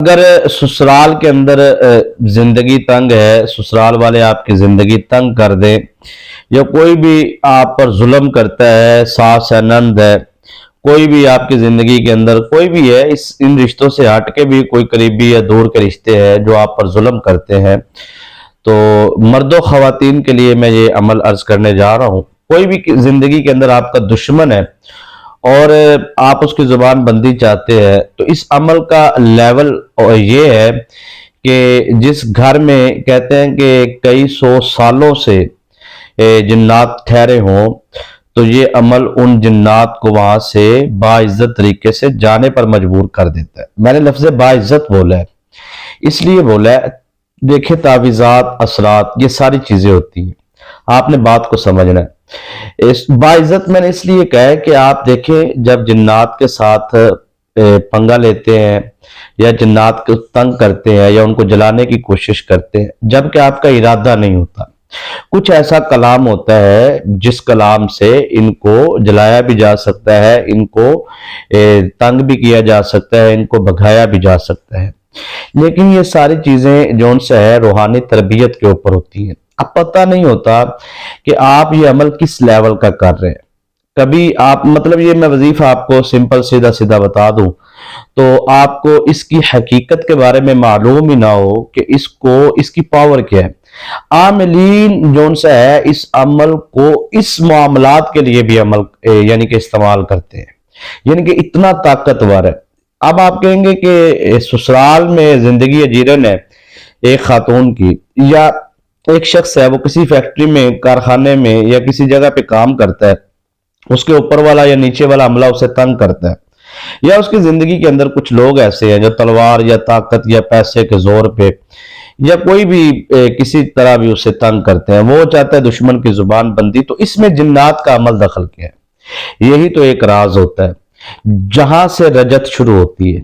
اگر سسرال کے اندر زندگی تنگ ہے، سسرال والے آپ کی زندگی تنگ کر دیں، یا کوئی بھی آپ پر ظلم کرتا ہے، ساس ہے، نند ہے، کوئی بھی آپ کی زندگی کے اندر کوئی بھی ہے، ان رشتوں سے ہٹ کے بھی کوئی قریبی یا دور کے رشتے ہیں جو آپ پر ظلم کرتے ہیں، تو مرد و خواتین کے لیے میں یہ عمل عرض کرنے جا رہا ہوں۔ کوئی بھی زندگی کے اندر آپ کا دشمن ہے اور آپ اس کی زبان بندی چاہتے ہیں، تو اس عمل کا لیول یہ ہے کہ جس گھر میں کہتے ہیں کہ کئی سو سالوں سے جنات ٹھہرے ہوں، تو یہ عمل ان جنات کو وہاں سے باعزت طریقے سے جانے پر مجبور کر دیتا ہے۔ میں نے لفظ باعزت بولا ہے، اس لیے بولا ہے، دیکھیں تعویذات، اثرات، یہ ساری چیزیں ہوتی ہیں، آپ نے بات کو سمجھنا ہے۔ باعزت میں نے اس لیے کہا ہے کہ آپ دیکھیں جب جنات کے ساتھ پنگا لیتے ہیں یا جنات کو تنگ کرتے ہیں یا ان کو جلانے کی کوشش کرتے ہیں، جبکہ آپ کا ارادہ نہیں ہوتا، کچھ ایسا کلام ہوتا ہے جس کلام سے ان کو جلایا بھی جا سکتا ہے، ان کو تنگ بھی کیا جا سکتا ہے، ان کو بھگایا بھی جا سکتا ہے، لیکن یہ ساری چیزیں جو ان سے ہے روحانی تربیت کے اوپر ہوتی ہیں۔ اب پتہ نہیں ہوتا کہ آپ یہ عمل کس لیول کا کر رہے ہیں۔ کبھی آپ مطلب یہ میں وظیفہ آپ کو سمپل سیدھا سیدھا بتا دوں تو آپ کو اس کی حقیقت کے بارے میں معلوم ہی نہ ہو کہ اس کی پاور کیا ہے۔ عاملین جو ان سے ہے اس عمل کو اس معاملات کے لیے بھی عمل یعنی کہ استعمال کرتے ہیں، یعنی کہ اتنا طاقتور ہے۔ اب آپ کہیں گے کہ سسرال میں زندگی اجیرن ہے ایک خاتون کی، یا ایک شخص ہے وہ کسی فیکٹری میں، کارخانے میں یا کسی جگہ پہ کام کرتا ہے، اس کے اوپر والا یا نیچے والا عملہ اسے تنگ کرتا ہے، یا اس کی زندگی کے اندر کچھ لوگ ایسے ہیں جو تلوار یا طاقت یا پیسے کے زور پہ یا کوئی بھی کسی طرح بھی اسے تنگ کرتے ہیں، وہ چاہتا ہے دشمن کی زبان بندی، تو اس میں جنات کا عمل دخل کیا ہے؟ یہی تو ایک راز ہوتا ہے جہاں سے رجت شروع ہوتی ہے۔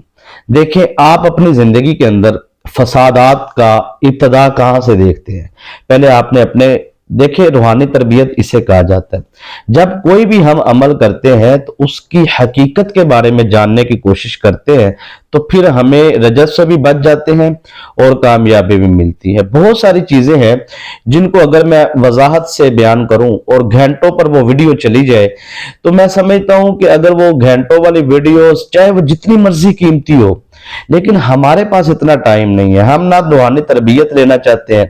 دیکھیں آپ اپنی زندگی کے اندر فسادات کا ابتدا کہاں سے دیکھتے ہیں؟ پہلے آپ نے اپنے دیکھیں، روحانی تربیت اسے کہا جاتا ہے۔ جب کوئی بھی ہم عمل کرتے ہیں تو اس کی حقیقت کے بارے میں جاننے کی کوشش کرتے ہیں، تو پھر ہمیں رجت سے بھی بچ جاتے ہیں اور کامیابی بھی ملتی ہے۔ بہت ساری چیزیں ہیں جن کو اگر میں وضاحت سے بیان کروں اور گھنٹوں پر وہ ویڈیو چلی جائے تو میں سمجھتا ہوں کہ اگر وہ گھنٹوں والی ویڈیوز چاہے وہ جتنی مرضی قیمتی ہو، لیکن ہمارے پاس اتنا ٹائم نہیں ہے، ہم نہ روحانی تربیت لینا چاہتے ہیں۔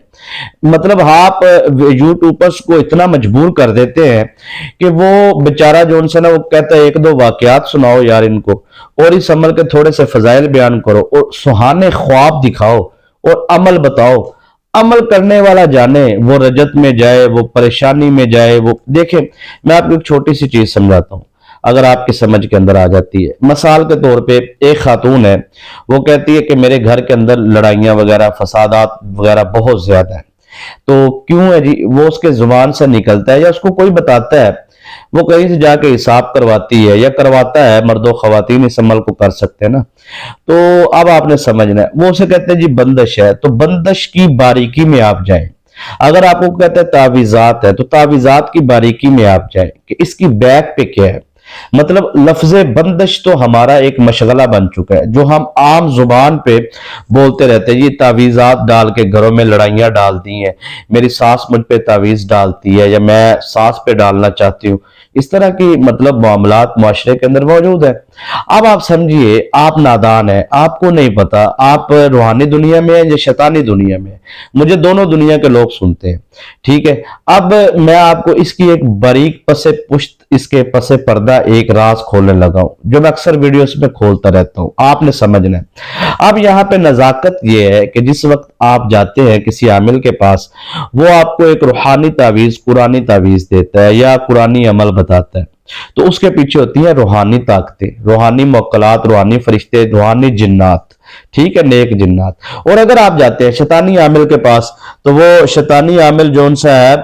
مطلب آپ یوٹیوبرز کو اتنا مجبور کر دیتے ہیں کہ وہ بیچارہ جو ان سے نا وہ کہتا ہے ایک دو واقعات سناؤ یار ان کو، اور اس عمل کے تھوڑے سے فضائل بیان کرو اور سہانے خواب دکھاؤ اور عمل بتاؤ۔ عمل کرنے والا جانے وہ رجت میں جائے، وہ پریشانی میں جائے۔ وہ دیکھیں میں آپ کو ایک چھوٹی سی چیز سمجھاتا ہوں، اگر آپ کی سمجھ کے اندر آ جاتی ہے۔ مثال کے طور پہ ایک خاتون ہے، وہ کہتی ہے کہ میرے گھر کے اندر لڑائیاں وغیرہ، فسادات وغیرہ بہت زیادہ ہیں، تو کیوں ہے جی؟ وہ اس کے زبان سے نکلتا ہے یا اس کو کوئی بتاتا ہے، وہ کہیں سے جا کے حساب کرواتی ہے یا کرواتا ہے، مرد و خواتین اس عمل کو کر سکتے ہیں نا، تو اب آپ نے سمجھنا ہے۔ وہ اسے کہتے ہیں جی بندش ہے، تو بندش کی باریکی میں آپ جائیں۔ اگر آپ کو کہتے ہیں تعویذات ہے، تو تعویذات کی باریکی میں آپ جائیں کہ اس کی بیک پہ کیا ہے۔ مطلب لفظ بندش تو ہمارا ایک مشغلہ بن چکا ہے جو ہم عام زبان پہ بولتے رہتے ہیں، یہ تعویذات ڈال کے گھروں میں لڑائیاں ڈال دی ہیں، میری ساس مجھ پہ تعویذ ڈالتی ہے یا میں ساس پہ ڈالنا چاہتی ہوں، اس طرح کی مطلب معاملات معاشرے کے اندر موجود ہے۔ اب آپ سمجھیے آپ نادان ہیں، آپ کو نہیں پتا آپ روحانی دنیا میں ہیں یا شیطانی دنیا میں ہیں۔ مجھے دونوں دنیا کے لوگ سنتے ہیں، ٹھیک ہے؟ اب میں آپ کو اس کی ایک باریک پس پشت، اس کے پس پردہ ایک راز کھولنے لگا ہوں جو میں اکثر ویڈیوز میں کھولتا رہتا ہوں، آپ نے سمجھنا ہے۔ اب یہاں پہ نزاکت یہ ہے کہ جس وقت آپ جاتے ہیں کسی عامل کے پاس، وہ آپ کو ایک روحانی تعویذ، قرآنی تعویذ دیتا ہے یا قرآنی عمل بتاتا ہے، تو اس کے پیچھے ہوتی ہیں روحانی طاقتیں، روحانی موکلات، روحانی فرشتے، روحانی جنات، ٹھیک ہے، نیک جنات۔ اور اگر آپ جاتے ہیں شیطانی عامل کے پاس، تو وہ شیطانی عامل جو ان سے ہے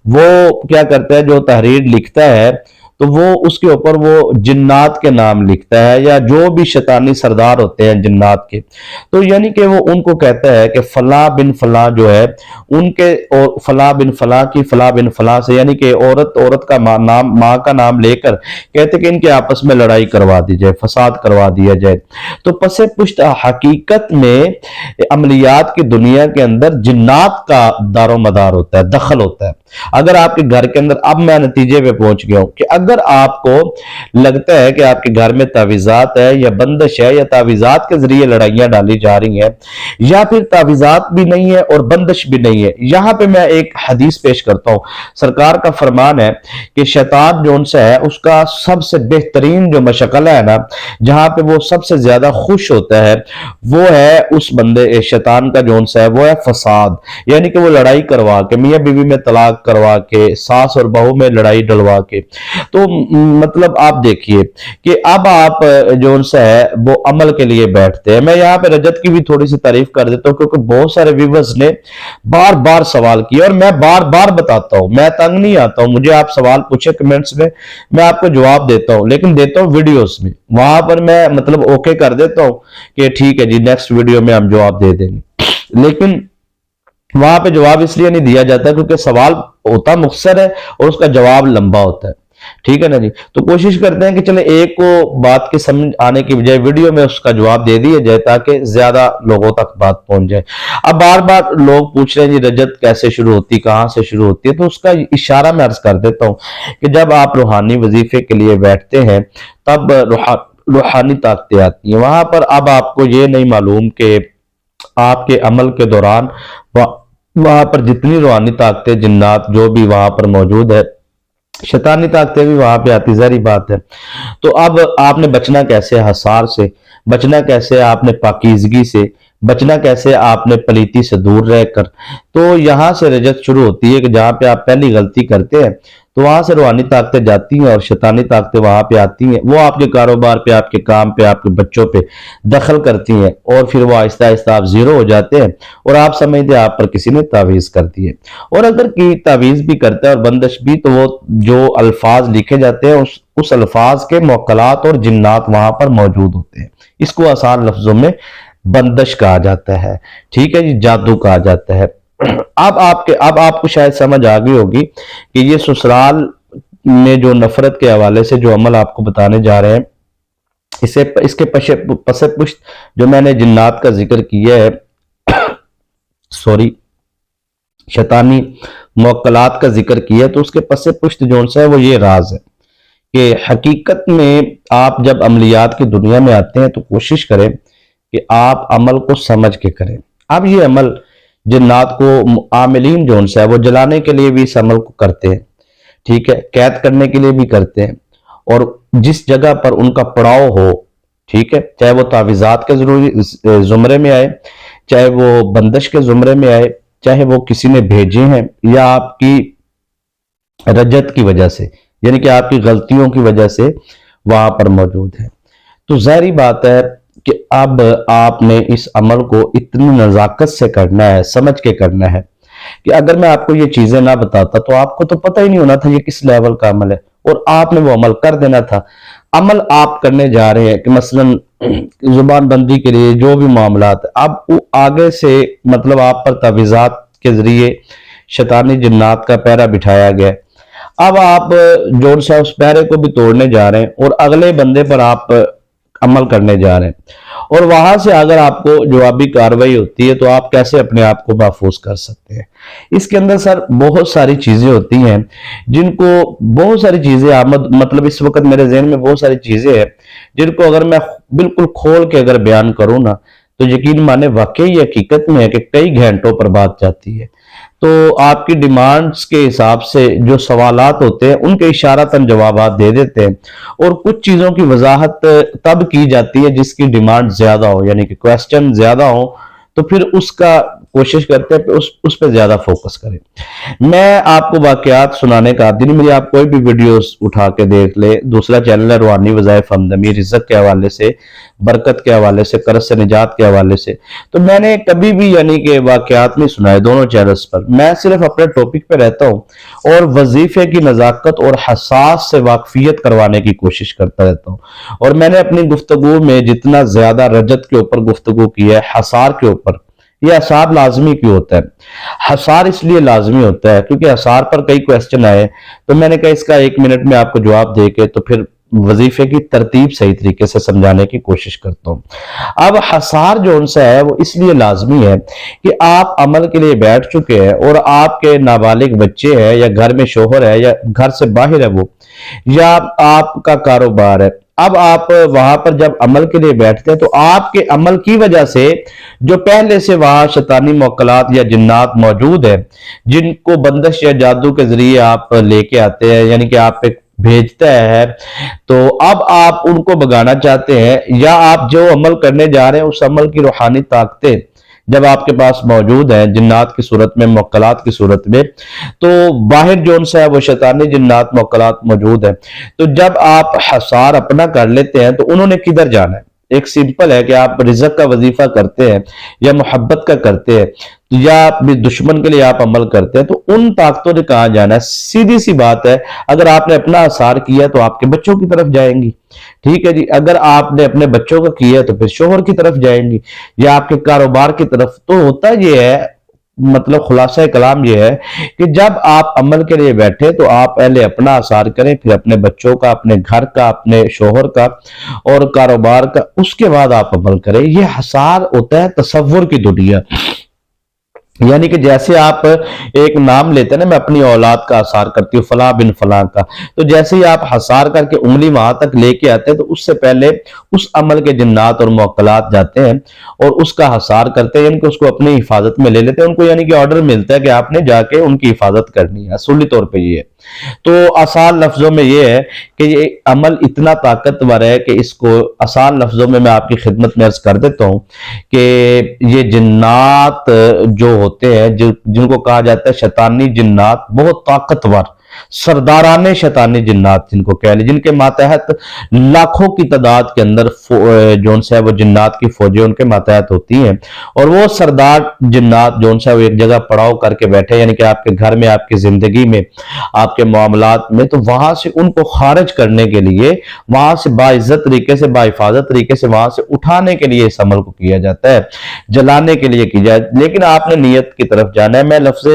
وہ کیا کرتا ہے، جو تحریر لکھتا ہے तो वो उसके ऊपर वो जिन्नात के नाम लिखता है, या जो भी शैतानी सरदार होते हैं जिन्नात के, तो यानी कि वो उनको कहता है कि फला बिन फला जो है उनके, और फला बिन फला की फला बिन फला से, यानी कि औरत औरत का माँ का नाम लेकर कहते कि इनके आपस में लड़ाई करवा दी जाए, फसाद करवा दिया जाए। तो पसे पुश्त हकीकत में अमलियात की दुनिया के अंदर जिन्नात का दारो मदार होता है, दखल होता है। अगर आपके घर के अंदर, अब मैं नतीजे पे पहुंच गया हूं कि अगर आपको लगता है कि आपके घर में तावीजात है या बंदिश है, या तावीजात के जरिए लड़ाइयां डाली जा रही हैं, या फिर तावीजात भी नहीं है और बंदिश भी नहीं है, यहां पे मैं एक हदीस पेश करता हूं। सरकार का फरमान है कि शैतान जो उनसे है उसका सबसे बेहतरीन जो मशगला है ना, जहां पे वो सबसे ज्यादा खुश होता है, वो है उस बंदे शैतान का जो उनसे है वो है फसाद, यानी कि वो लड़ाई करवा के, मियां बीवी में तलाक करवा के, सास और बहू में लड़ाई डलवा के। तो मतलब आप देखिए कि अब आप जो उनसे है वो अमल के लिए बैठते हैं। मैं यहाँ पे रजत की भी थोड़ी सी तारीफ कर देता हूँ, क्योंकि बहुत सारे व्यूअर्स ने बार बार सवाल किए और मैं बार बार बताता हूं, मैं तंग नहीं आता हूं। मुझे आप सवाल पूछे कमेंट्स में, मैं आपको जवाब देता हूं, लेकिन देता हूं वीडियोस में, वहां पर मैं मतलब ओके कर देता हूं कि ठीक है जी नेक्स्ट वीडियो में हम जवाब दे देंगे, लेकिन वहां पे जवाब इसलिए नहीं दिया जाता क्योंकि सवाल होता मुख्तसर है और उसका जवाब लंबा होता है। ठीक है ना जी। तो कोशिश करते हैं कि चले एक को बात के समझ आने की बजाय वीडियो में उसका जवाब दे दिया जाए ताकि ज्यादा लोगों तक बात पहुंच जाए। अब बार बार लोग पूछ रहे हैं जी रजत कैसे शुरू होती, कहां से शुरू होती है, तो उसका इशारा मैं अर्ज कर देता हूं कि जब आप रूहानी वजीफे के लिए बैठते हैं तब रूहानी ताकतें आती हैं वहां पर। अब आपको ये नहीं मालूम कि आपके अमल के दौरान वहां पर जितनी रूहानी ताकतें, जिन्नात जो भी वहां पर मौजूद है, शैतानी ताकतें भी वहां पे आती, जारी बात है। तो अब आपने बचना कैसे, हसार से बचना कैसे, आपने पाकीजगी से बचना कैसे, आपने पलीती से दूर रहकर। तो यहां से रजत शुरू होती है कि जहां पे आप पहली गलती करते हैं तो वहां से रूहानी ताकतें जाती हैं और शैतानी ताकतें वहां पे आती हैं। वो आपके कारोबार पे, आपके काम पे, आपके बच्चों पे दखल करती हैं और फिर वो आहिस्ता आहिस्ता आप जीरो हो जाते हैं और आप समझते हैं आप पर किसी ने तावीज कर दी है। और अगर की तावीज भी करता है और बंदिश भी, तो वो जो अल्फाज लिखे जाते हैं उस अल्फाज के मुक्कलात और जिन्नात वहां पर मौजूद होते हैं। इसको आसान लफ्जों में बंदिश कहा जाता है, ठीक है जी, जादू कहा जाता है। अब आपको शायद समझ आ गई होगी कि ये ससुराल में जो नफरत के हवाले से जो अमल आपको बताने जा रहे हैं, इसके पसे पुश्त जो मैंने जिन्नात का जिक्र किया है, सॉरी, शैतानी मुक्कलात का जिक्र किया, तो उसके पसे पुश्त जो है वो ये राज है कि हकीकत में आप जब अमलियात की दुनिया में आते हैं तो कोशिश करें कि आप अमल को समझ के करें। अब ये अमल जिन्नात को आमिलीन जो है वो जलाने के लिए भी इस अमल को करते हैं, ठीक है, कैद करने के लिए भी करते हैं, और जिस जगह पर उनका पड़ाव हो, ठीक है, चाहे वो तावीजात के जरूरी जुमरे में आए, चाहे वो बंदिश के जुमरे में आए, चाहे वो किसी ने भेजे हैं या आपकी रजत की वजह से, यानी कि आपकी गलतियों की वजह से वहां पर मौजूद है। तो जाहिर बात है कि अब आपने इस अमल को इतनी नजाकत से करना है, समझ के करना है कि अगर मैं आपको ये चीजें ना बताता तो आपको तो पता ही नहीं होना था ये किस लेवल का अमल है, और आपने वो अमल कर देना था। अमल आप करने जा रहे हैं कि मसलन जुबान बंदी के लिए जो भी मामला है, अब वो आगे से मतलब आप पर तावीजात के जरिए शैतानी जिन्नात का पहरा बिठाया गया। अब आप जोर से उस पहरे को भी तोड़ने जा रहे हैं और अगले बंदे पर आप अमल करने जा रहे हैं, और वहां से अगर आपको जवाबी कार्रवाई होती है तो आप कैसे अपने आप को महफूज कर सकते हैं। इसके अंदर सर बहुत सारी चीजें होती हैं जिनको, बहुत सारी चीजें आमद, मतलब इस वक्त मेरे जहन में बहुत सारी चीजें हैं जिनको अगर मैं बिल्कुल खोल के अगर बयान करूं ना तो यकीन माने वाकई हकीकत में है कि कई घंटों पर बात जाती है। तो आपकी डिमांड्स के हिसाब से जो सवालात होते हैं उनके इशारतन जवाबात दे देते हैं, और कुछ चीजों की वजाहत तब की जाती है जिसकी डिमांड ज्यादा हो, यानी कि क्वेश्चन ज्यादा हो, तो फिर उसका कोशिश करते हैं उस पे ज्यादा फोकस करें। मैं आपको वाकयात सुनाने का आदी नहीं, मेरी आप कोई भी वीडियोस उठा के देख ले, दूसरा चैनल है रूहानी वज़ाइफ हमदमी, रिज़्क़ के हवाले से, बरकत के हवाले से, कर्ज से निजात के हवाले से, तो मैंने कभी भी यानी कि वाकयात नहीं सुनाए दोनों चैनल्स पर। मैं सिर्फ अपने टॉपिक पे रहता हूँ और वजीफे की नजाकत और हसास से वाकफियत करवाने की कोशिश करता रहता हूँ। और मैंने अपनी गुफ्तगू में जितना ज्यादा रजत के ऊपर गुफ्तगू की है, हसार के ऊपर, ये असार लाजमी क्यों होता है? हसार इसलिए लाजमी होता है क्योंकि हसार पर कई क्वेश्चन आए, तो मैंने कहा इसका 1 मिनट में आपको जवाब देके तो फिर वजीफे की तरतीब सही तरीके से समझाने की कोशिश करता हूं। अब हसार जो उनसे है वो इसलिए लाजमी है कि आप अमल के लिए बैठ चुके हैं और आपके नाबालिग बच्चे हैं, या घर में शोहर है, या घर से बाहर है वो, या आपका कारोबार है। अब आप वहां पर जब अमल के लिए बैठते हैं तो आपके अमल की वजह से जो पहले से वहां शैतानी मौकलात या जिन्नात मौजूद है, जिनको बंदिश या जादू के जरिए आप लेके आते हैं, यानी कि आप पे भेजता है, तो अब आप उनको भगाना चाहते हैं, या आप जो अमल करने जा रहे हैं उस अमल की रूहानी ताकतें जब आपके पास मौजूद है जिन्नात की सूरत में, मौकलात की सूरत में, तो बाहर जो उनसे है वो शैतानी जिन्नात मौकलात मौजूद है। तो जब आप हसार अपना कर लेते हैं तो उन्होंने किधर जाना है? एक सिंपल है कि आप रिज़्क़ का वजीफा करते हैं या मोहब्बत का करते हैं या भी दुश्मन के लिए आप अमल करते हैं, तो उन ताकतों ने कहां जाना है? सीधी सी बात है, अगर आपने अपना आसार किया तो आपके बच्चों की तरफ जाएंगी, ठीक है जी। अगर आपने अपने बच्चों का किया तो फिर शोहर की तरफ जाएंगी या आपके कारोबार की तरफ। तो होता यह है, मतलब खुलासा कलाम यह है कि जब आप अमल के लिए बैठे तो आप पहले अपना आसार करें, फिर अपने बच्चों का, अपने घर का, अपने शोहर का और कारोबार का, उसके बाद आप अमल करें। यह हसार होता है तसव्वुर की दुनिया। यानी कि जैसे आप एक नाम लेते हैं ना, मैं अपनी औलाद का हसार करती हूँ फलां बिन फलां का, तो जैसे ही आप हसार करके उंगली वहां तक लेके आते हैं तो उससे पहले उस अमल के जिन्नात और मौकलात जाते हैं और उसका हसार करते हैं, यानी कि उसको अपनी हिफाजत में ले लेते हैं। उनको यानी कि ऑर्डर मिलता है कि आपने जाके उनकी हिफाजत करनी है, असूली तौर पर ये है। तो आसान लफ्जों में ये है कि ये अमल इतना ताकतवर है कि इसको आसान लफ्जों में मैं आपकी खिदमत में अर्ज कर देता हूं कि ये जिन्नात जो होते हैं, जिनको कहा जाता है शैतानी जिन्नात, बहुत ताकतवर सरदाराने शैतानी जिन्नात जिनको कह ले, जिनके मातहत लाखों की तादाद के अंदर जोन से वो जिन्नात की फौजें उनके मातहत होती हैं, और वो सरदार जिन्नात जोन से वो एक जगह पड़ाव करके बैठे, यानी कि आपके घर में, आपकी जिंदगी में, आपके मामलात में, तो वहां से उनको खारिज करने के लिए, वहां से बाइज्जत तरीके से, बाहिफाजत तरीके से वहां से उठाने के लिए इस अमल को किया जाता है, जलाने के लिए किया जाए। लेकिन आपने नीयत की तरफ जाना है। मैं लफ्ज़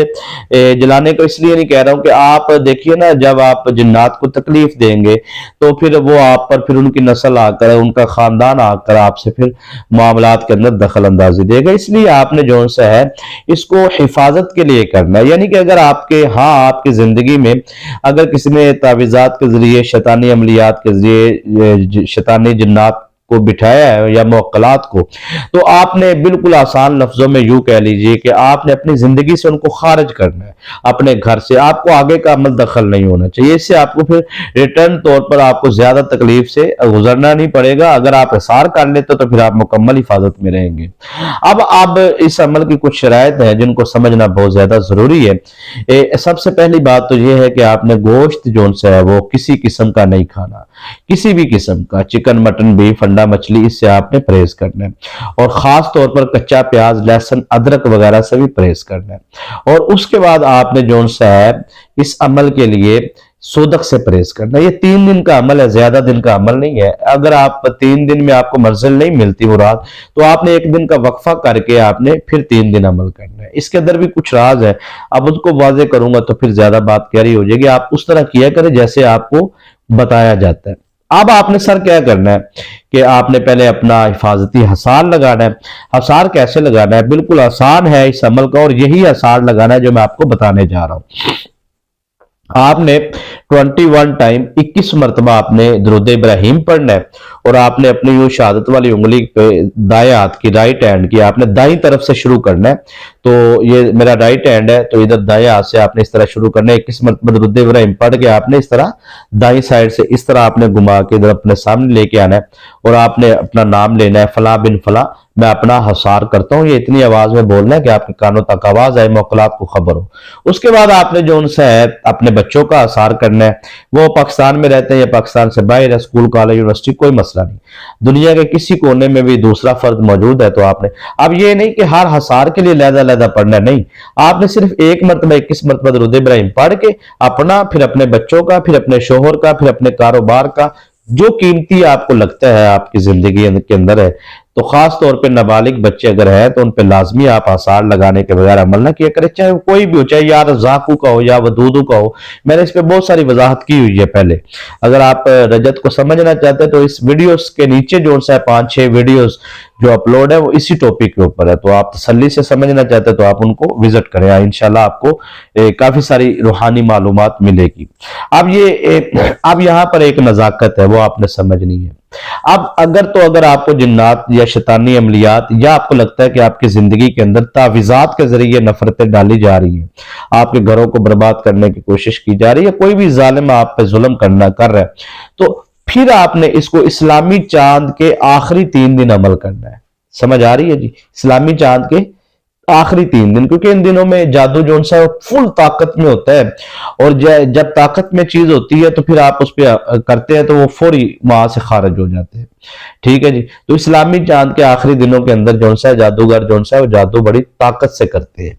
जलाने को इसलिए नहीं कह रहा हूं कि आप देखिए ना, जब आप जिन्नात को तकलीफ देंगे तो फिर वो आप पर, फिर उनकी नस्ल आकर, उनका खानदान आकर आपसे फिर मामलात के अंदर दखल अंदाजी देगा। इसलिए आपने जो सा है इसको हिफाजत के लिए करना है। यानी कि अगर आपके आपकी जिंदगी में अगर किसी ने तावीज़ात के जरिए, शैतानी अमलियात के जरिए शैतानी जिन्नात को बिठाया है या मौकलात को, तो आपने बिल्कुल आसान लफ्जों में यूं कह लीजिए कि आपने अपनी जिंदगी से उनको खारिज करना है, अपने घर से। आपको आगे का अमल दखल नहीं होना चाहिए। इससे आपको फिर रिटर्न तौर पर आपको ज्यादा तकलीफ से गुजरना नहीं पड़ेगा। अगर आप हिसार कर लेते तो फिर आप मुकम्मल हिफाजत में रहेंगे। अब इस अमल की कुछ शराइत है जिनको समझना बहुत ज्यादा जरूरी है। सबसे पहली बात तो यह है कि आपने गोश्त जो है वो किसी किस्म का नहीं खाना, किसी भी किस्म का, चिकन, मटन, बीफ, अंडा, मछली, इससे आपने परहेज करना है। और खास तौर पर कच्चा प्याज, लहसुन, अदरक वगैरह से भी परहेज करना है। और उसके बाद आपने जो है इस अमल के लिए सोदक से परहेज करना है। ये 3 दिन का अमल है, ज्यादा दिन का अमल नहीं है। अगर आप 3 दिन में आपको मंजिल नहीं मिलती मुराद, तो आपने 1 दिन का वक्फा करके आपने फिर 3 दिन अमल करना है। इसके अंदर भी कुछ राज है, अब उसको वाजे करूंगा तो फिर ज्यादा बात गहरी हो जाएगी। आप उस तरह किया करें जैसे आपको बताया जाता है। अब आपने सर क्या करना है कि आपने पहले अपना हिफाजती हसार लगाना है। हसार कैसे लगाना है? बिल्कुल आसान है इस अमल का, और यही हसार लगाना है जो मैं आपको बताने जा रहा हूं। आपने 21 टाइम 21 मरतबा आपने दुरूद इब्राहिम पढ़ना है, और आपने अपनी यूं शहादत वाली उंगली पे दाएं हाथ की, राइट हैंड की, आपने दाईं तरफ से शुरू करना है। तो ये मेरा राइट हैंड है, तो इधर दाएं हाथ से आपने इस तरह शुरू करना है। 21 मरतबा दुरूद इब्राहिम पढ़ के आपने इस तरह दाईं साइड से इस तरह आपने घुमा के इधर अपने सामने लेके आना है, और आपने अपना नाम लेना है, फलां बिन फलां मैं अपना हसार करता हूँ। ये इतनी आवाज में बोलना है कि आपके कानों तक आवाज आए, मौकलात को खबर हो। उसके बाद आपने जो उनसे है अपने बच्चों का हसार करना है। वो पाकिस्तान में रहते हैं या पाकिस्तान से बाहर है, स्कूल कॉलेज यूनिवर्सिटी कोई मसला नहीं, दुनिया के किसी कोने में भी दूसरा फर्द मौजूद है तो आपने, अब ये नहीं कि हर हसार के लिए लहदा पढ़ना, नहीं, आपने सिर्फ एक मरतबा 21 मरतबा दरूद इब्राहिम पढ़ के अपना, फिर अपने बच्चों का, फिर अपने शोहर का, फिर अपने कारोबार का, जो कीमती आपको लगता है आपकी जिंदगी के अंदर है, तो खास तौर पे नाबालिग बच्चे अगर हैं तो उन पे लाजमी आप आसार लगाने के बगैर अमल ना किया करें, चाहे कोई भी हो, चाहे या रज़ाकू का हो या वदूदू का हो। मैंने इस पे बहुत सारी वजाहत की हुई है पहले। अगर आप रजत को समझना चाहते हैं तो इस वीडियोस के नीचे जो सा 5-6 वीडियोस जो अपलोड है वो इसी टॉपिक के ऊपर है, तो आप तसल्ली से समझना चाहते हैं तो आप उनको विजिट करें, इंशाल्लाह आपको काफी सारी रूहानी मालूमात मिलेगी। अब यहाँ पर एक नजाकत है, वो आपने समझनी है। अब अगर आपको जिन्नात या शैतानी अमलियात, या आपको लगता है कि आपकी जिंदगी के अंदर तावीज़ात के जरिए नफरतें डाली जा रही हैं, आपके घरों को बर्बाद करने की कोशिश की जा रही है, कोई भी जालिम आप पे जुल्म कर रहा है, तो फिर आपने इसको इस्लामी चांद के आखिरी 3 दिन अमल करना है। समझ आ रही है जी? इस्लामी चांद के आखिरी 3 दिन, क्योंकि इन दिनों में जादू जो है फुल ताकत में होता है, और जब ताकत में चीज होती है तो फिर आप उस पर करते हैं तो वो फौरी वहां से खारिज हो जाते हैं। ठीक है जी? तो इस्लामी चांद के आखिरी दिनों के अंदर जो है जादूगर जो है वो जादू बड़ी ताकत से करते हैं,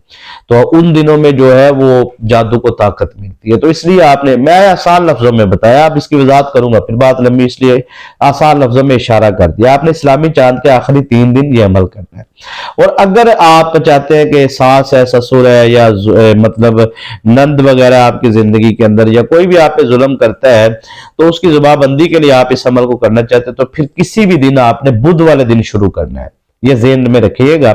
तो उन दिनों में जो है वो जादू को ताकत मिलती है। तो इसलिए आपने, मैं आसान लफ्जों में बताया, अब इसकी वजाहत करूंगा फिर बात लंबी, इसलिए आसान लफ्जों में इशारा कर दिया। आपने इस्लामी चांद के आखिरी 3 दिन ये अमल करना है। और अगर आप चाहते हैं कि सास है, ससुर है, या मतलब नंद वगैरह आपकी जिंदगी के अंदर, या कोई भी आप पे जुल्म करता है, तो उसकी जुबाबंदी के लिए आप इस अमल को करना चाहते हैं, तो फिर किसी भी दिन आपने बुध वाले दिन शुरू करना है। ये ज़हन में रखिएगा,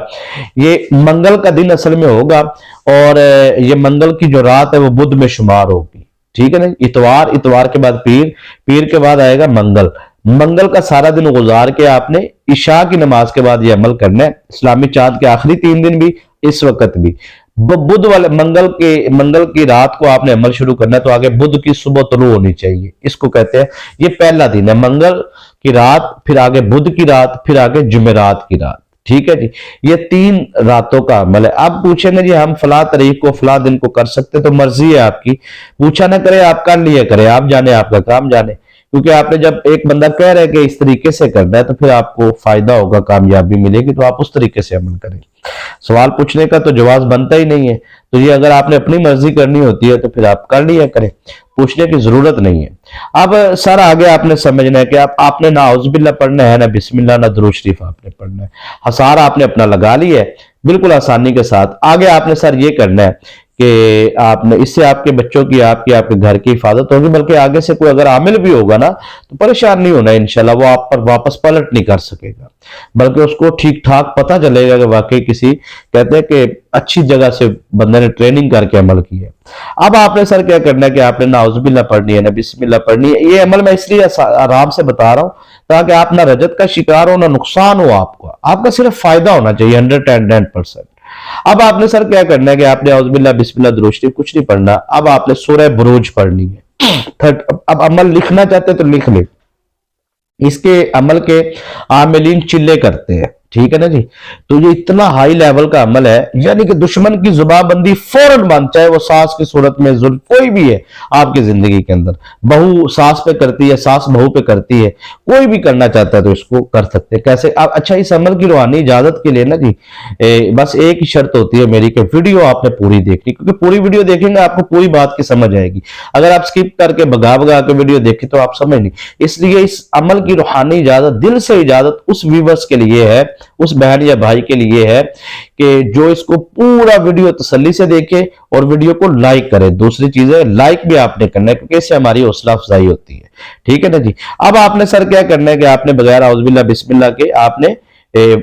ये मंगल का दिन असल में होगा, और ये मंगल की जो रात है वो बुध में शुमार होगी। ठीक है ना? इतवार के बाद पीर के बाद आएगा मंगल का सारा दिन गुजार के आपने इशा की नमाज के बाद ये अमल करना है। इस्लामी चांद के आखिरी 3 दिन भी, इस वक्त भी, बुध वाले मंगल की रात को आपने अमल शुरू करना है, तो आगे बुध की सुबह तुलू होनी चाहिए, इसको कहते हैं, ये पहला दिन है, मंगल की रात, फिर आगे बुध की रात, फिर आगे जुमेरात की रात। ठीक है जी? ये 3 रातों का अमल है। आप पूछेंगे जी हम फला तारीख को फला दिन को कर सकते, तो मर्जी है आपकी, पूछा ना करे, आप कर लिया करे, आप जाने, आपका काम जाने, क्योंकि आपने जब एक बंदा कह रहा है कि इस तरीके से करना है तो फिर आपको फायदा होगा, कामयाबी मिलेगी, तो आप उस तरीके से अमल करें। सवाल पूछने का तो जवाब बनता ही नहीं है, तो ये अगर आपने अपनी मर्जी करनी होती है तो फिर आप कर लिया करें, पूछने की जरूरत नहीं है। अब सर आगे आपने समझना है कि आपने ना औज़ुबिल्लाह पढ़ना है, ना बिस्मिल्लाह, ना दुरूद शरीफ आपने पढ़ना है। हसार आपने अपना लगा लिया है बिल्कुल आसानी के साथ। आगे आपने सर ये करना है कि आपने, इससे आपके बच्चों की, आपके घर की हिफाजत होगी, बल्कि आगे से कोई अगर आमिल भी होगा ना तो परेशान नहीं होना, इंशाल्लाह वो आप पर वापस पलट नहीं कर सकेगा, बल्कि उसको ठीक ठाक पता चलेगा कि वाकई किसी, कहते हैं कि अच्छी जगह से बंदे ने ट्रेनिंग करके अमल की है। अब आपने सर क्या करना है कि आपने ना औज़ुबिल्लाह पढ़नी है, ना बिस्मिल्लाह पढ़नी है। ये अमल मैं इसलिए आराम से बता रहा हूं ताकि आप ना रजत का शिकार हो, ना नुकसान हो, आपका सिर्फ फायदा होना चाहिए 110%। अब आपने सर क्या करना है कि आपने औज़ुबिल्लाह बिस्मिल्लाह दुरूद शरीफ कुछ नहीं पढ़ना, अब आपने सूरह बुरूज पढ़नी है। अब अमल लिखना चाहते तो लिख ले, इसके अमल के आमिलीन चिल्ले करते हैं, ठीक है ना जी? तो ये इतना हाई लेवल का अमल है, यानी कि दुश्मन की जुबाबंदी फौरन बंद, चाहे वो सास की सूरत में जुल्म कोई भी है आपकी जिंदगी के अंदर, बहू सास पे करती है, सास बहू पे करती है, कोई भी करना चाहता है तो इसको कर सकते हैं। कैसे? आप अच्छा, इस अमल की रूहानी इजाजत के लिए ना जी बस एक ही शर्त होती है मेरी कि वीडियो आपने पूरी देखनी, क्योंकि पूरी वीडियो देखेंगे आपको पूरी बात की समझ आएगी। अगर आप स्किप करके भगा के वीडियो देखें तो आप समझ नहीं। इसलिए इस अमल की रूहानी इजाजत, दिल से इजाजत उस व्यूअर्स के लिए है, उस बहन या भाई के लिए है कि जो इसको पूरा वीडियो तसल्ली से देखे और वीडियो को लाइक करे। दूसरी चीज है, लाइक भी आपने करना है, क्योंकि इससे हमारी हौसला अफजाई होती है। ठीक है ना जी? अब आपने सर क्या करना है कि आपने बगैर औज़ुबिल्लाह बिस्मिल्लाह के आपने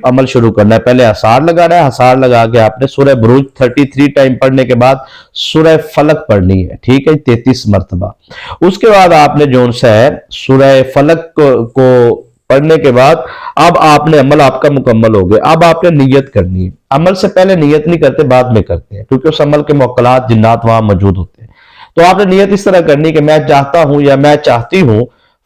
अमल शुरू करना है। पहले हसार लगाना है, हसार लगा के आपने सूरह बुरूज 33 टाइम पढ़ने के बाद सूरह फलक पढ़नी है, ठीक है, 33 मरतबा। उसके बाद आपने जो है सूरह फलक को पढ़ने के बाद अब आपने, अमल आपका मुकम्मल हो गया, अब आपने नियत करनी है। अमल से पहले नियत नहीं करते, बाद में करते हैं, क्योंकि उस अमल के मौकलात जिन्नात वहां मौजूद होते हैं। तो आपने नियत इस तरह करनी कि मैं चाहता हूं या मैं चाहती हूं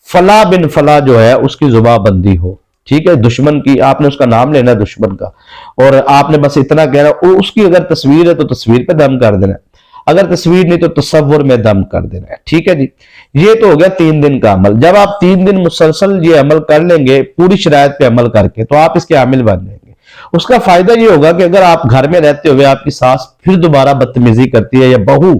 फला बिन फला जो है उसकी जुबाबंदी हो, ठीक है, दुश्मन की आपने उसका नाम लेना है दुश्मन का, और आपने बस इतना कहना, उसकी अगर तस्वीर है तो तस्वीर पे दम कर देना है, अगर तस्वीर नहीं तो तस्वुर में दम कर देना है। ठीक है जी, ये तो हो गया 3 दिन का अमल। जब आप 3 दिन मुसलसल ये अमल कर लेंगे पूरी शरायत पे अमल करके, तो आप इसके आमिल बन जाएंगे। उसका फायदा ये होगा कि अगर आप घर में रहते हुए आपकी सास फिर दोबारा बदतमीजी करती है, या बहू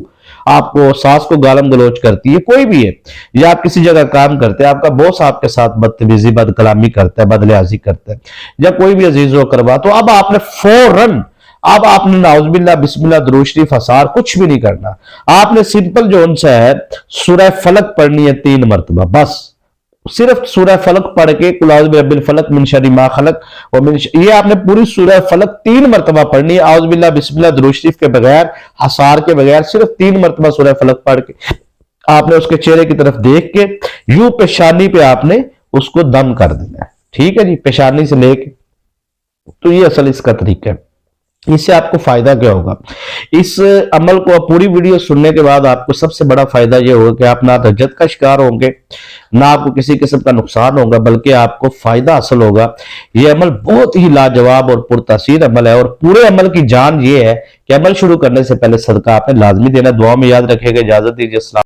आपको सास को गालम गलोच करती है, कोई भी है, या आप किसी जगह काम करते हैं, आपका बॉस आपके साथ बदतमीजी बदकलामी करता है, बदलियाजी करता है, या कोई भी अजीज व करवा, तो अब आपने फौरन, अब आपने नाउज़ुबिल्लाह बिस्मिल्लाह दुरूद शरीफ असार कुछ भी नहीं करना। आपने सिंपल जो उनसे है सूरह फलक पढ़नी है 3 मरतबा, बस सिर्फ सूरह फलक पढ़ के, कुल औज़ु बिरब्बिल फलक मिन शर्रि मा खलक व मिन, ये आपने पूरी सूरह फलक 3 मरतबा पढ़नी है, औज़ु बिल्लाह बिस्मिल्लाह दुरूद शरीफ के बगैर, हसार के बगैर, सिर्फ 3 मरतबा सूरह फलक पढ़ के आपने उसके चेहरे की तरफ देख के यूं पेशानी पे आपने उसको दम कर देना है। ठीक है जी, पेशानी से लेके, तो ये असल इसका तरीका है। इससे आपको फायदा क्या होगा, इस अमल को पूरी वीडियो सुनने के बाद आपको सबसे बड़ा फायदा यह होगा कि आप ना दज्जत का शिकार होंगे, ना आपको किसी किस्म का नुकसान होगा, बल्कि आपको फायदा हासिल होगा। यह अमल बहुत ही लाजवाब और पुरतासीर अमल है, और पूरे अमल की जान ये है कि अमल शुरू करने से पहले सदका आपने लाजमी देना। दुआ में याद रखिएगा। इजाजत दीजिए।